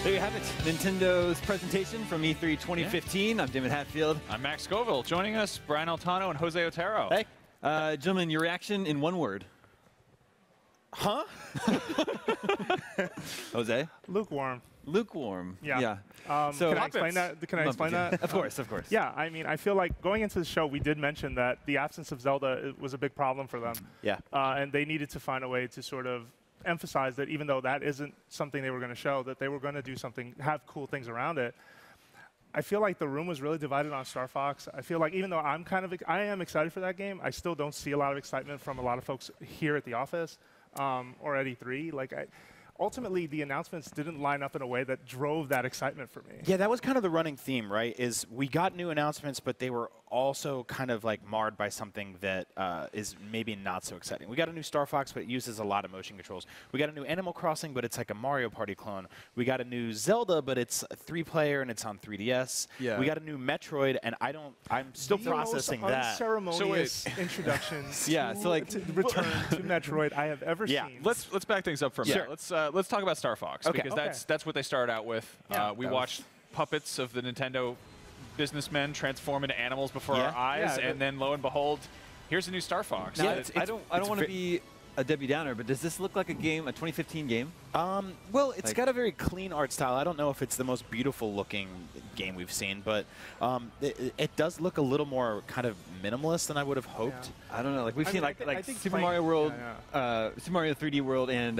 There you have it, Nintendo's presentation from E3 2015. I'm David Hatfield. I'm Max Scoville. Joining us, Brian Altano and Jose Otero. Hey. Gentlemen, your reaction in one word. Huh? Jose? Lukewarm. Lukewarm. Yeah. So can I explain that? Can I explain that? Of course, of course. Yeah, I mean, I feel like going into the show, we did mention that the absence of Zelda was a big problem for them. Yeah. And they needed to find a way to sort of emphasize that even though that isn't something they were going to show, that they were going to do something, have cool things around it. I feel like the room was really divided on Star Fox. I feel like even though I am excited for that game, I still don't see a lot of excitement from a lot of folks here at the office or at E3. Like, ultimately, the announcements didn't line up in a way that drove that excitement for me. Yeah, that was kind of the running theme, right? Is we got new announcements, but they were also kind of like marred by something that is maybe not so exciting. We got a new Star Fox, but it uses a lot of motion controls. We got a new Animal Crossing, but it's like a Mario Party clone. We got a new Zelda, but it's a 3-player and it's on 3DS. Yeah. We got a new Metroid, and I'm still processing that. Unceremonious introductions. Yeah, so like to return to Metroid I have ever seen. Let's back things up for a minute. Let's talk about Star Fox because Okay. that's what they started out with. Yeah. We watched puppets of the Nintendo businessmen transform into animals before our eyes, and then lo and behold, here's a new Star Fox. Now, I don't want to be a Debbie Downer, but does this look like a game, a 2015 game? Well, it's got a very clean art style. I don't know if it's the most beautiful looking game we've seen, but it does look a little more kind of minimalist than I would have hoped. Yeah. I don't know. Like we've seen like Super playing, Mario World, Super Mario 3D World, and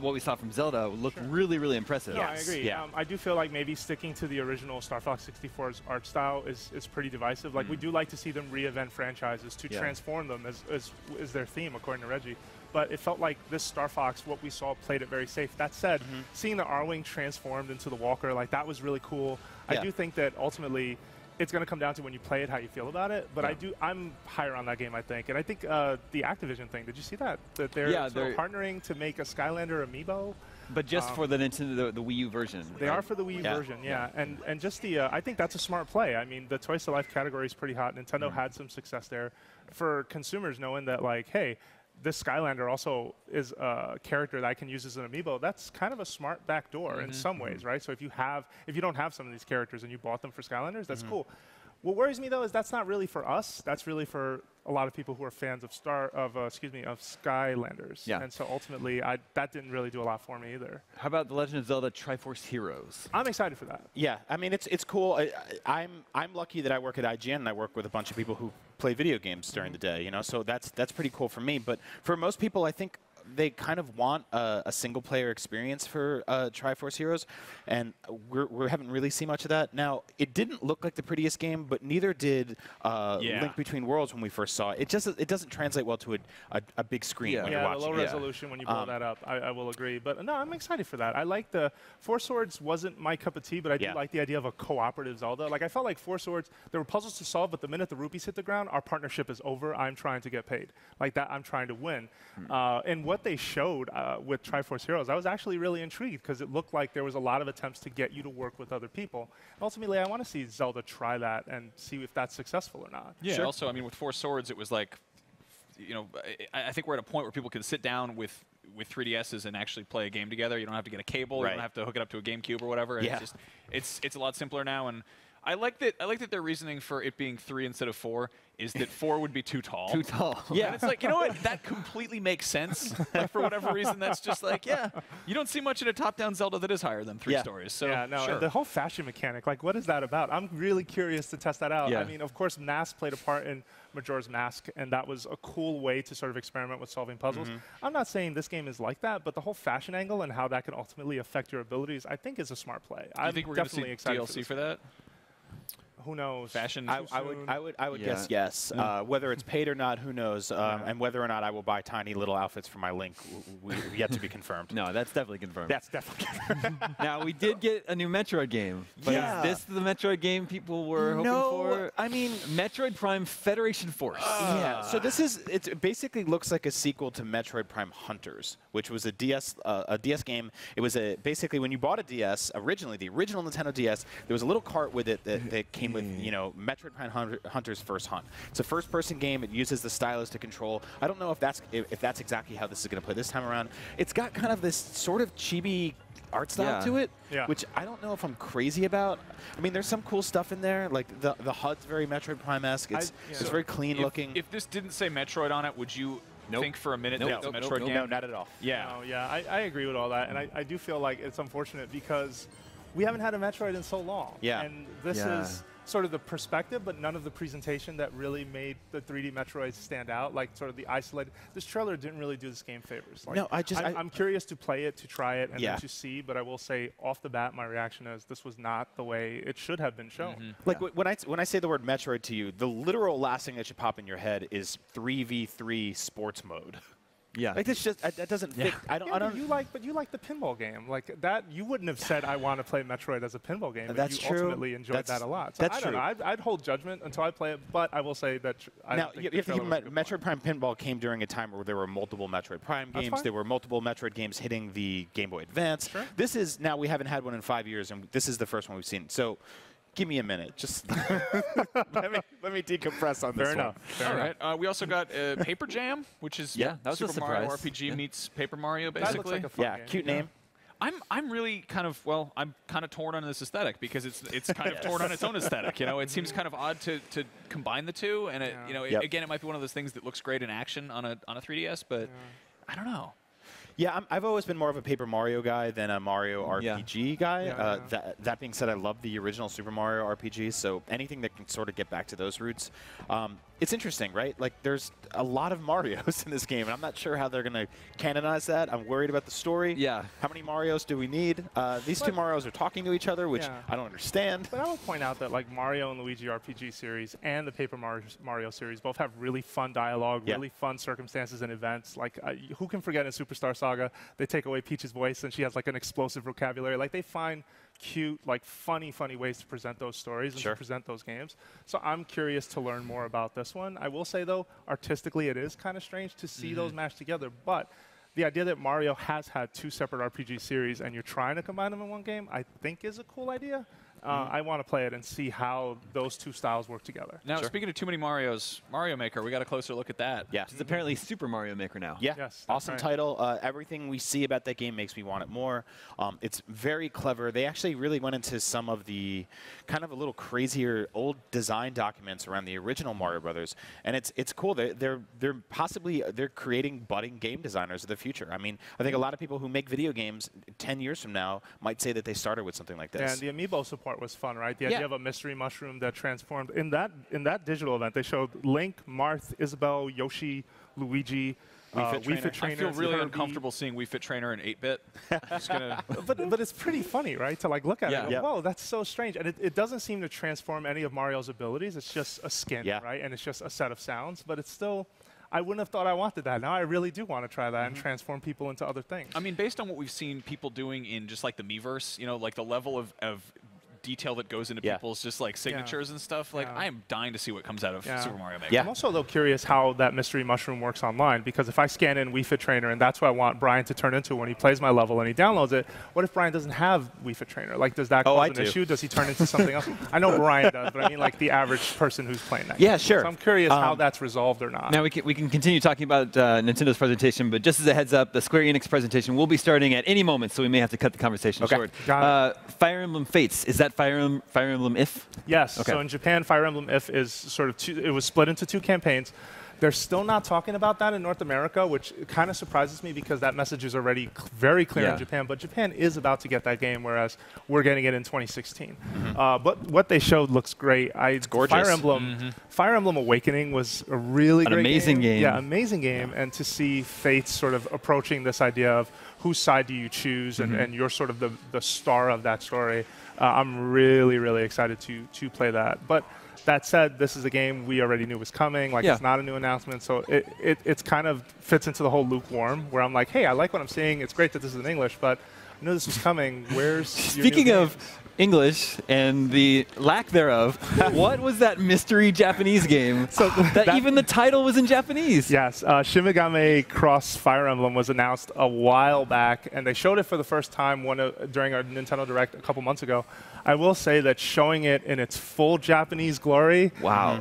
what we saw from Zelda look really, really impressive. No, I agree. Yeah. I do feel like maybe sticking to the original Star Fox 64's art style is pretty divisive. Like we do like to see them reinvent franchises to transform them as their theme, according to Reggie. But it felt like this Star Fox, what we saw, played it very safe. That said, seeing the R-Wing transformed into the Walker, like that was really cool. Yeah. I do think that ultimately it's going to come down to when you play it, how you feel about it. But I'm higher on that game, I think. And I think the Activision thing, did you see that? That they're partnering to make a Skylander amiibo? But just for the Nintendo, the Wii U version. They are for the Wii U version, yeah. And just the, I think that's a smart play. I mean, the Toys to Life category is pretty hot. Nintendo had some success there. For consumers knowing that, like, hey, this Skylander also is a character that I can use as an amiibo. That's kind of a smart backdoor in some ways, right? So if you don't have some of these characters and you bought them for Skylanders, that's cool. What worries me though is that's not really for us. That's really for a lot of people who are fans of Skylanders. Yeah. And so ultimately, that didn't really do a lot for me either. How about The Legend of Zelda Triforce Heroes? I'm excited for that. Yeah, I mean it's cool. I'm lucky that I work at IGN and I work with a bunch of people who play video games during the day. You know, so that's pretty cool for me. But for most people, I think they kind of want a single-player experience for Triforce Heroes, and we haven't really seen much of that. Now, it didn't look like the prettiest game, but neither did Link Between Worlds when we first saw it. It doesn't translate well to a big screen when you're watching. Yeah, the low resolution when you blow that up, I will agree. But no, I'm excited for that. I like the Four Swords wasn't my cup of tea, but I do like the idea of a cooperative Zelda. Like I felt like Four Swords, there were puzzles to solve, but the minute the rupees hit the ground, our partnership is over. I'm trying to get paid. Like that, I'm trying to win. And what they showed with Triforce Heroes, I was actually really intrigued because it looked like there was a lot of attempts to get you to work with other people. And ultimately, I want to see Zelda try that and see if that's successful or not. Yeah. Also, I mean, with Four Swords, it was like, you know, I think we're at a point where people can sit down with 3DSs and actually play a game together. You don't have to get a cable. You don't have to hook it up to a GameCube or whatever. And it's a lot simpler now. And I like that their reasoning for it being 3 instead of 4 is that 4 would be too tall. Too tall. Yeah, and it's like, you know what? That completely makes sense. Like, for whatever reason, that's just like, yeah. You don't see much in a top-down Zelda that is higher than 3 stories. So yeah, no, the whole fashion mechanic, like, what is that about? I'm really curious to test that out. Yeah. I mean, of course, Mask played a part in Majora's Mask, and that was a cool way to sort of experiment with solving puzzles. I'm not saying this game is like that, but the whole fashion angle and how that can ultimately affect your abilities, I think is a smart play. I think we're definitely excited DLC for that. Who knows? Fashion. I would guess yes. Whether it's paid or not, who knows? And whether or not I will buy tiny little outfits for my Link, yet to be confirmed. No, that's definitely confirmed. That's definitely confirmed. Now, we did get a new Metroid game. But is this the Metroid game people were hoping for? I mean, Metroid Prime Federation Force. Yeah. So it basically looks like a sequel to Metroid Prime Hunters, which was a DS game. It was basically when you bought a DS originally, the original Nintendo DS, there was a little cart with it that came game with, you know, Metroid Prime Hunter's First Hunt. It's a first-person game. It uses the stylus to control. I don't know if that's exactly how this is going to play this time around. It's got kind of this sort of chibi art style to it, which I don't know if I'm crazy about. I mean, there's some cool stuff in there. Like the HUD's very Metroid Prime-esque. It's very clean looking. If this didn't say Metroid on it, would you think for a minute that it's a Metroid game? No, not at all. Yeah. No, yeah, I agree with all that, and I do feel like it's unfortunate because we haven't had a Metroid in so long. Yeah. And this is sort of the perspective, but none of the presentation that really made the 3D Metroids stand out, like sort of the isolated. This trailer didn't really do this game favors. Like, no, I'm curious to play it, to try it, and then to see, but I will say off the bat, my reaction is this was not the way it should have been shown. Like when I say the word Metroid to you, the literal last thing that should pop in your head is 3v3 sports mode. Yeah, like this just that doesn't fit. I don't. But you like the pinball game, like that. You wouldn't have said I want to play Metroid as a pinball game. That's you true. Ultimately enjoyed that a lot. So that's I don't know. I'd hold judgment until I play it, but I will say that. Now you have to keep in mind, Metroid Prime Pinball came during a time where there were multiple Metroid Prime games. There were multiple Metroid games hitting the Game Boy Advance. Sure. This is now we haven't had one in 5 years, and this is the first one we've seen. So. Give me a minute. Just let me decompress on this one. Fair enough. All right. We also got Paper Jam, which is that was Super a surprise. Mario RPG meets Paper Mario, That basically. looks like a fun game. Cute name. I'm really kind of I'm kind of torn on this aesthetic because it's kind of torn on its own aesthetic. You know, it seems kind of odd to combine the two, and again, it might be one of those things that looks great in action on a 3DS, but I don't know. Yeah, I've always been more of a Paper Mario guy than a Mario RPG guy. That being said, I love the original Super Mario RPG, so anything that can sort of get back to those roots. It's interesting, right? Like, there's a lot of Marios in this game, and I'm not sure how they're going to canonize that. I'm worried about the story. Yeah. How many Marios do we need? These two Marios are talking to each other, which I don't understand. But I would point out that, like, Mario and Luigi RPG series and the Paper Mario series both have really fun dialogue, really fun circumstances and events. Like, who can forget in Superstar Saga, they take away Peach's voice, and she has, like, an explosive vocabulary. Like, they find cute, like funny ways to present those stories and to present those games. So I'm curious to learn more about this one. I will say, though, artistically it is kind of strange to see those mashed together, but the idea that Mario has had two separate RPG series and you're trying to combine them in one game, I think is a cool idea. I want to play it and see how those two styles work together. Now, speaking of too many Marios, Mario Maker, we got a closer look at that. Yeah. It's apparently Super Mario Maker now. Yeah. Yes, awesome title. Everything we see about that game makes me want it more. It's very clever. They actually really went into some of the kind of a little crazier old design documents around the original Mario Brothers, and it's cool. They're creating budding game designers of the future. I mean, I think a lot of people who make video games 10 years from now might say that they started with something like this. And the amiibo support was fun, right? The idea of a mystery mushroom that transformed. In that digital event, they showed Link, Marth, Isabelle, Yoshi, Luigi, Wii Fit Trainer. I feel really uncomfortable seeing Wii Fit Trainer in 8-bit. But it's pretty funny, right? To like look at it and go, whoa, that's so strange. And it doesn't seem to transform any of Mario's abilities. It's just a skin, right? And it's just a set of sounds. But it's still, I wouldn't have thought I wanted that. Now I really do want to try that and transform people into other things. I mean, based on what we've seen people doing in just like the Miiverse, you know, like the level of detail that goes into people's just like signatures and stuff. Like, I am dying to see what comes out of Super Mario Maker. I'm also, though, curious how that mystery mushroom works online, because if I scan in Wii Fit Trainer and that's what I want Brian to turn into when he plays my level and he downloads it, what if Brian doesn't have Wii Fit Trainer? Like, does that cause an issue? Does he turn into something else? I know Brian does, but I mean like the average person who's playing that game. Sure. So I'm curious how that's resolved or not. Now we can continue talking about Nintendo's presentation, but just as a heads up, the Square Enix presentation will be starting at any moment, so we may have to cut the conversation short. Got it. Fire Emblem Fates, is that Fire Emblem If? Yes. Okay. So in Japan, Fire Emblem If is sort of it was split into two campaigns. They're still not talking about that in North America, which kind of surprises me because that message is already very clear in Japan. But Japan is about to get that game, whereas we're getting it in 2016. But what they showed looks great. It's gorgeous. Fire Emblem Awakening was a really great amazing game. Yeah, amazing game. And to see Fates sort of approaching this idea of whose side do you choose, and you're sort of the star of that story. I'm really, really excited to play that. But that said, this is a game we already knew was coming. Like, it's not a new announcement. So it's kind of fits into the whole Lukewarm, where I'm like, hey, I like what I'm seeing. It's great that this is in English, but I knew this was coming. Where's Speaking of English and the lack thereof, what was that mystery Japanese game? So that even the title was in Japanese. Yes, Shin Megami Cross Fire Emblem was announced a while back, and they showed it for the first time during our Nintendo Direct a couple months ago. I will say that showing it in its full Japanese glory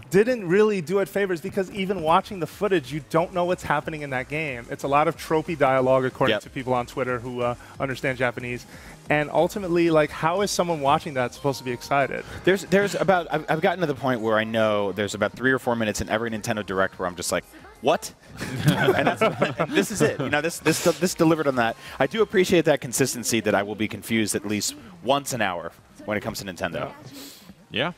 didn't really do it favors, because even watching the footage, you don't know what's happening in that game. It's a lot of tropey dialogue, according to people on Twitter who understand Japanese. And ultimately, like, how is someone watching that supposed to be excited? There's about, I've gotten to the point where I know there's about 3 or 4 minutes in every Nintendo Direct where I'm just like, what? and this is it. You know, this delivered on that. I do appreciate that consistency, that I will be confused at least once an hour when it comes to Nintendo. Yeah.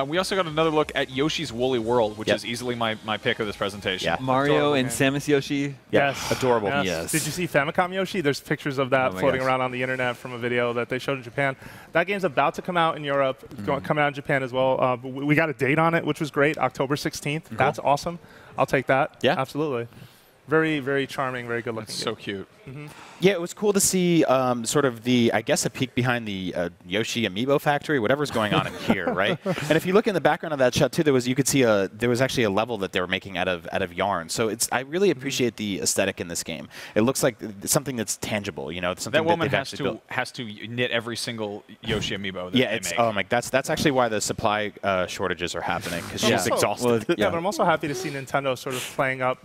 We also got another look at Yoshi's Woolly World, which is easily my pick of this presentation. Yeah. Mario and Samus Yoshi. Yes. Adorable. Yes. Did you see Famicom Yoshi? There's pictures of that floating around on the internet from a video that they showed in Japan. That game's about to come out in Europe, coming out in Japan as well. We got a date on it, which was great, October 16th. Cool. That's awesome. I'll take that. Yeah. Absolutely. Very, very charming, very good looking. So cute. Yeah, it was cool to see sort of I guess, a peek behind the Yoshi amiibo factory, whatever's going on in here, right? And if you look in the background of that shot too, you could see there was actually a level that they were making out of yarn. So I really appreciate the aesthetic in this game. It looks like something that's tangible, you know, something that woman has to knit every single Yoshi amiibo that they make. Oh my, that's actually why the supply shortages are happening, because she's exhausted. But I'm also happy to see Nintendo sort of playing up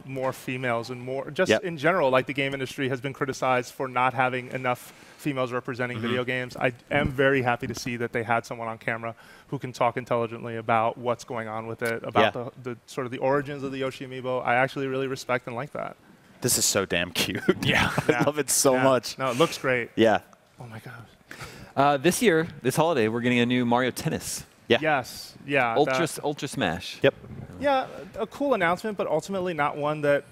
more females and more just in general, like the game industry has been criticized for not having enough females representing video games. I am very happy to see that they had someone on camera who can talk intelligently about what's going on with it, about the sort of the origins of the Yoshi amiibo. I actually really respect and like that. This is so damn cute. I love it so much. No, it looks great. Yeah. Oh my gosh. This holiday, we're getting a new Mario Tennis. Yeah. Yes. Yeah. Ultra Smash. Yep. Yeah, a cool announcement, but ultimately not one that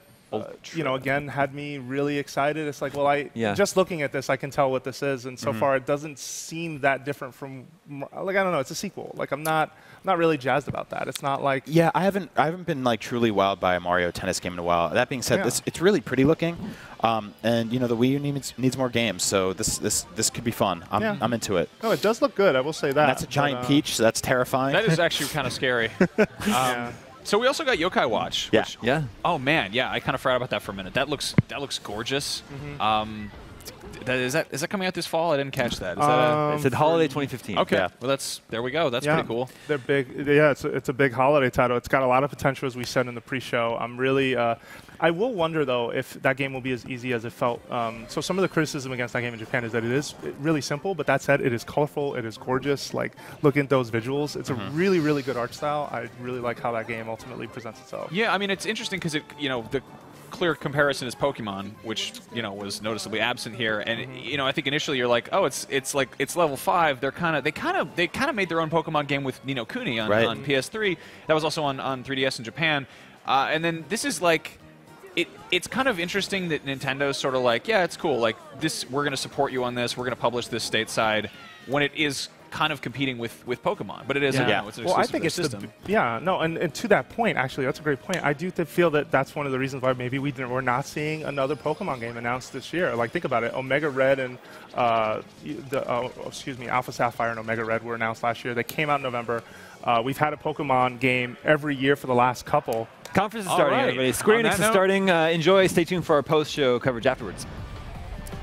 you know, again, had me really excited. It's like, well, just looking at this, I can tell what this is, and so far it doesn't seem that different from, like, I don't know, it's a sequel. Like, I'm not really jazzed about that. It's not like I haven't been like truly wowed by a Mario Tennis game in a while. That being said, it's really pretty looking, and you know, the Wii U needs more games, so this could be fun. I'm into it. No, it does look good. I will say that. And that's a giant peach, so that's terrifying. That is actually kind of scary. So we also got Yokai Watch. Which, oh man, I kind of forgot about that for a minute. That looks gorgeous. Is that coming out this fall? I didn't catch that. It said holiday 2015. Okay. Well, there we go. That's pretty cool. They're big. Yeah, it's a big holiday title. It's got a lot of potential, as we said in the pre-show. I'm really. I will wonder though if that game will be as easy as it felt. So some of the criticism against that game in Japan is that it is really simple. But that said, it is colorful. It is gorgeous. Like, look at those visuals. It's a really, really good art style. I really like how that game ultimately presents itself. Yeah, I mean, it's interesting because the clear comparison is Pokemon, which was noticeably absent here. And I think initially you're like, oh, it's level 5. They kind of made their own Pokemon game with Ni no Kuni on PS3. That was also on 3DS in Japan. And then this is like, it's kind of interesting that Nintendo's sort of like, yeah, it's cool. Like this, we're going to support you on this. We're going to publish this stateside, when it is kind of competing with Pokemon, but it is it's an well, I think it's system. And to that point, actually, that's a great point. I do feel that that's one of the reasons why maybe we're not seeing another Pokemon game announced this year. Like, think about it. Omega Red and Alpha Sapphire and Omega Red were announced last year. They came out in November. We've had a Pokemon game every year for the last couple. Conference is starting, everybody. Square Enix is starting. Enjoy. Stay tuned for our post-show coverage afterwards.